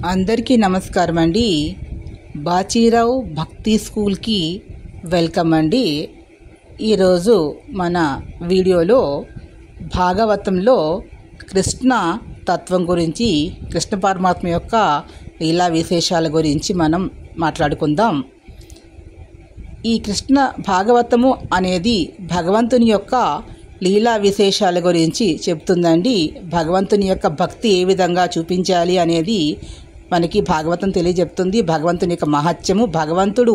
అందరికీ నమస్కారం అండి. బాచీరావు భక్తి స్కూల్కి వెల్కమ్ అండి. ఈరోజు మన వీడియోలో భాగవతంలో కృష్ణ తత్వం గురించి, కృష్ణ పరమాత్మ యొక్క లీలా విశేషాల గురించి మనం మాట్లాడుకుందాం. ఈ కృష్ణ భాగవతము అనేది భగవంతుని యొక్క లీలా విశేషాల గురించి చెప్తుందండి. భగవంతుని యొక్క భక్తి ఏ విధంగా చూపించాలి అనేది మనకి భాగవతం తెలియజెప్తుంది. భగవంతుని యొక్క మహత్యము, భగవంతుడు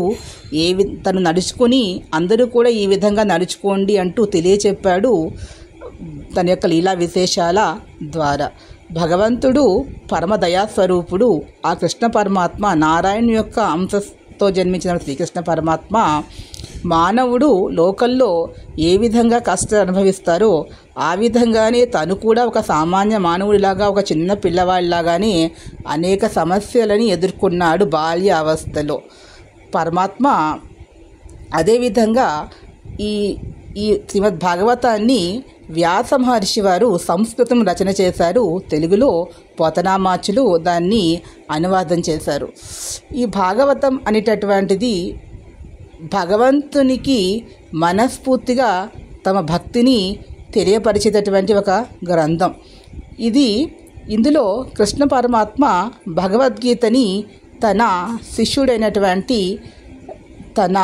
తను నడుచుకుని అందరూ కూడా ఈ విధంగా నడుచుకోండి అంటూ తెలియచెప్పాడు తన యొక్క లీలా విశేషాల ద్వారా. భగవంతుడు పరమ దయాస్వరూపుడు. ఆ కృష్ణ పరమాత్మ నారాయణ యొక్క అంశతో జన్మించిన శ్రీకృష్ణ పరమాత్మ మానవుడు లోకల్లో ఏ విధంగా కష్టాలు అనుభవిస్తారో ఆ విధంగానే తను కూడా ఒక సామాన్య మానవుడిలాగా, ఒక చిన్న పిల్లవాడిలాగానే అనేక సమస్యలని ఎదుర్కొన్నాడు బాల్య అవస్థలో. పరమాత్మ అదేవిధంగా ఈ శ్రీమద్ భాగవతాన్ని వ్యాస మహర్షి వారు సంస్కృతం రచన చేశారు. తెలుగులో పోతనామాచులు దాన్ని అనువాదం చేశారు. ఈ భాగవతం అనేటటువంటిది భగవంతునికి మనస్ఫూర్తిగా తమ భక్తిని తెలియపరిచేటటువంటి ఒక గ్రంథం. ఇందులో కృష్ణ పరమాత్మ భగవద్గీతని తన శిష్యుడైనటువంటి, తన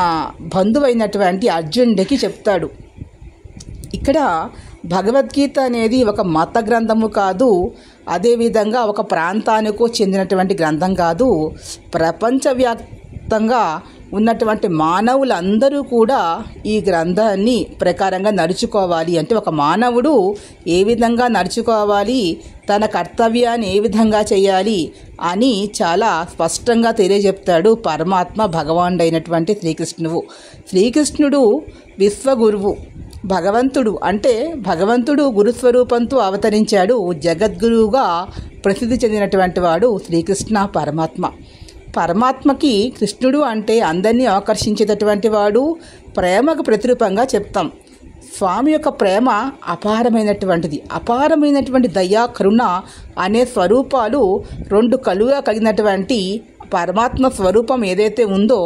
బంధువైనటువంటి అర్జునుడికి చెప్తాడు. ఇక్కడ భగవద్గీత అనేది ఒక మత గ్రంథము కాదు, అదేవిధంగా ఒక ప్రాంతానికో చెందినటువంటి గ్రంథం కాదు. ప్రపంచవ్యాప్తంగా ఉన్నటువంటి మానవులందరూ కూడా ఈ గ్రంథాన్ని ప్రకారంగా నడుచుకోవాలి. అంటే ఒక మానవుడు ఏ విధంగా నడుచుకోవాలి, తన కర్తవ్యాన్ని ఏ విధంగా చేయాలి అని చాలా స్పష్టంగా తెలియజెప్తాడు పరమాత్మ భగవానుడైనటువంటి శ్రీకృష్ణుడు విశ్వగురువు. భగవంతుడు అంటే భగవంతుడు గురుస్వరూపంతో అవతరించాడు. జగద్గురువుగా ప్రసిద్ధి చెందినటువంటి వాడు శ్రీకృష్ణ పరమాత్మ. పరమాత్మకి కృష్ణుడు అంటే అందరినీ ఆకర్షించేటటువంటి వాడు, ప్రేమకు ప్రతిరూపంగా చెప్తాం. స్వామి యొక్క ప్రేమ అపారమైనటువంటి దయా, కరుణ అనే స్వరూపాలు రెండు కలుగా కలిగినటువంటి పరమాత్మ స్వరూపం ఏదైతే ఉందో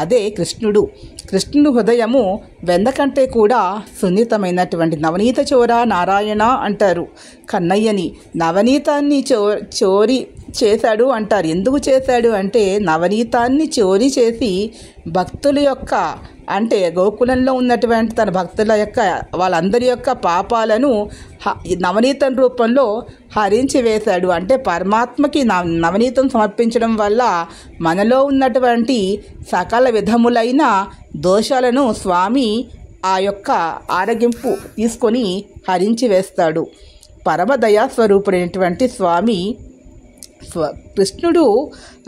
అదే కృష్ణుడు హృదయము వెన్న కంటే కూడా సున్నితమైనటువంటి. నవనీత చోర నారాయణ అంటారు కన్నయ్యని. నవనీతాన్ని చోరీ చేశాడు అంటారు. ఎందుకు చేశాడు అంటే నవనీతాన్ని చోరీ చేసి భక్తుల యొక్క, అంటే గోకులంలో ఉన్నటువంటి తన భక్తుల యొక్క, వాళ్ళందరి యొక్క పాపాలను నవనీతం రూపంలో హరించి వేశాడు. అంటే పరమాత్మకి నవనీతం సమర్పించడం వల్ల మనలో ఉన్నటువంటి సకల విధములైన దోషాలను స్వామి ఆ యొక్క ఆరగింపు తీసుకొని హరించి వేస్తాడు. పరమ దయాస్వరూపుడైనటువంటి స్వామి కృష్ణుడు,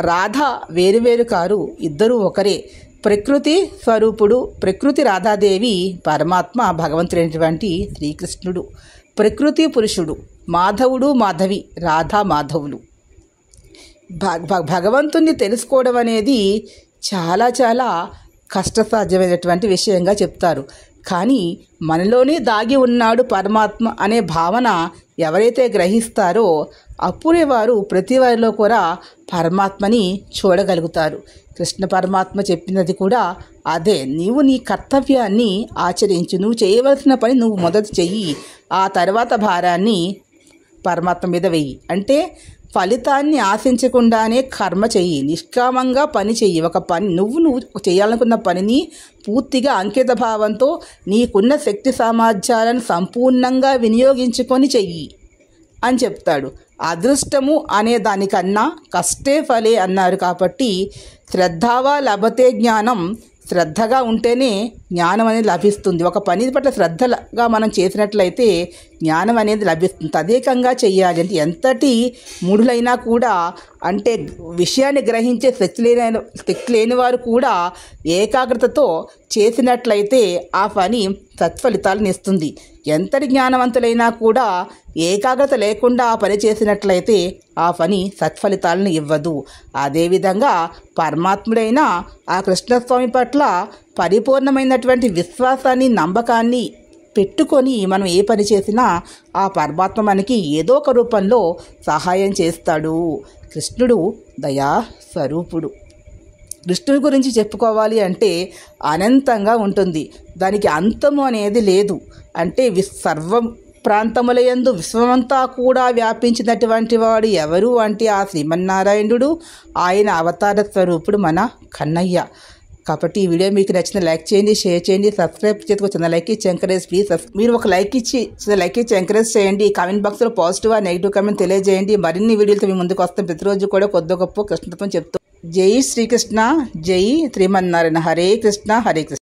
రాధ వేరువేరు కారు, ఇద్దరూ ఒకరే. ప్రకృతి స్వరూపుడు, ప్రకృతి రాధాదేవి, పరమాత్మ భగవంతుడైనటువంటి శ్రీకృష్ణుడు ప్రకృతి పురుషుడు, మాధవుడు మాధవి, రాధా మాధవులు. భగవంతుణ్ణి తెలుసుకోవడం అనేది చాలా చాలా కష్టసాధ్యమైనటువంటి విషయంగా చెప్తారు. కానీ మనలోనే దాగి ఉన్నాడు పరమాత్మ అనే భావన ఎవరైతే గ్రహిస్తారో అప్పుడే వారు ప్రతి వారిలో కూడా పరమాత్మని చూడగలుగుతారు. కృష్ణ పరమాత్మ చెప్పినది కూడా అదే. నీవు నీ కర్తవ్యాన్ని ఆచరించు, నువ్వు చేయవలసిన పని నువ్వు మొదట చెయ్యి, ఆ తర్వాత భారాన్ని పరమాత్మ మీద వెయ్యి. అంటే ఫలితాన్ని ఆశించకుండానే కర్మ చెయ్యి, నిష్కామంగా పని చెయ్యి. ఒక పని నువ్వు చేయాలనుకున్న పనిని పూర్తిగా అంకిత భావంతో నీకున్న శక్తి సామర్థ్యాలను సంపూర్ణంగా వినియోగించుకొని చెయ్యి అని చెప్తాడు. అదృష్టము అనే దానికన్నా కష్టే ఫలే అన్నారు. కాబట్టి శ్రద్ధావా లభతే జ్ఞానం, శ్రద్ధగా ఉంటేనే జ్ఞానం అనేది లభిస్తుంది. ఒక పని పట్ల శ్రద్ధగా మనం చేసినట్లయితే జ్ఞానం అనేది లభిస్తుంది. తదేకంగా చెయ్యాలి. అంటే ఎంతటి మూఢులైనా కూడా, అంటే విషయాన్ని గ్రహించే శక్తి లేని వారు కూడా ఏకాగ్రతతో చేసినట్లయితే ఆ పని సత్ఫలితాలను ఇస్తుంది. ఎంతటి జ్ఞానవంతులైనా కూడా ఏకాగ్రత లేకుండా ఆ పని చేసినట్లయితే ఆ పని సత్ఫలితాలను ఇవ్వదు. అదేవిధంగా పరమాత్ముడైన ఆ కృష్ణస్వామి పట్ల పరిపూర్ణమైనటువంటి విశ్వాసాన్ని, నమ్మకాన్ని పెట్టుకొని మనం ఏ పని చేసినా ఆ పరమాత్మ మనకి ఏదో ఒక రూపంలో సహాయం చేస్తాడు. కృష్ణుడు దయా స్వరూపుడు. కృష్ణుడి గురించి చెప్పుకోవాలి అంటే అనంతంగా ఉంటుంది, దానికి అంతము అనేది లేదు. అంటే సర్వ ప్రాంతములయందు విశ్వమంతా కూడా వ్యాపించినటువంటి వాడు ఎవరు అంటే ఆ శ్రీమన్నారాయణుడు. ఆయన అవతార స్వరూపుడు మన కన్నయ్య. కాబట్టి ఈ వీడియో మీకు నచ్చిన లైక్ చేయండి, షేర్ చేయండి, సబ్స్క్రైబ్ చేసుకుని చిన్న లైక్ ఇచ్చి ఎంకరేజ్ ప్లీజ్. మీరు ఒక లైక్ ఇచ్చి ఎంకరేజ్ చేయండి. కామెంట్ బాక్స్లో పాజిటివ్ నెగిటివ్ కామెంట్ తెలియజేయండి. మరిన్ని వీడియోలతో మీ ముందుకు వస్తాం. ప్రతిరోజు కూడా కొద్ది గొప్ప కృష్ణత్వం చెప్తూ. జై శ్రీకృష్ణ, జై శ్రీమన్నారాయణ. హరే కృష్ణ హరే కృష్ణ.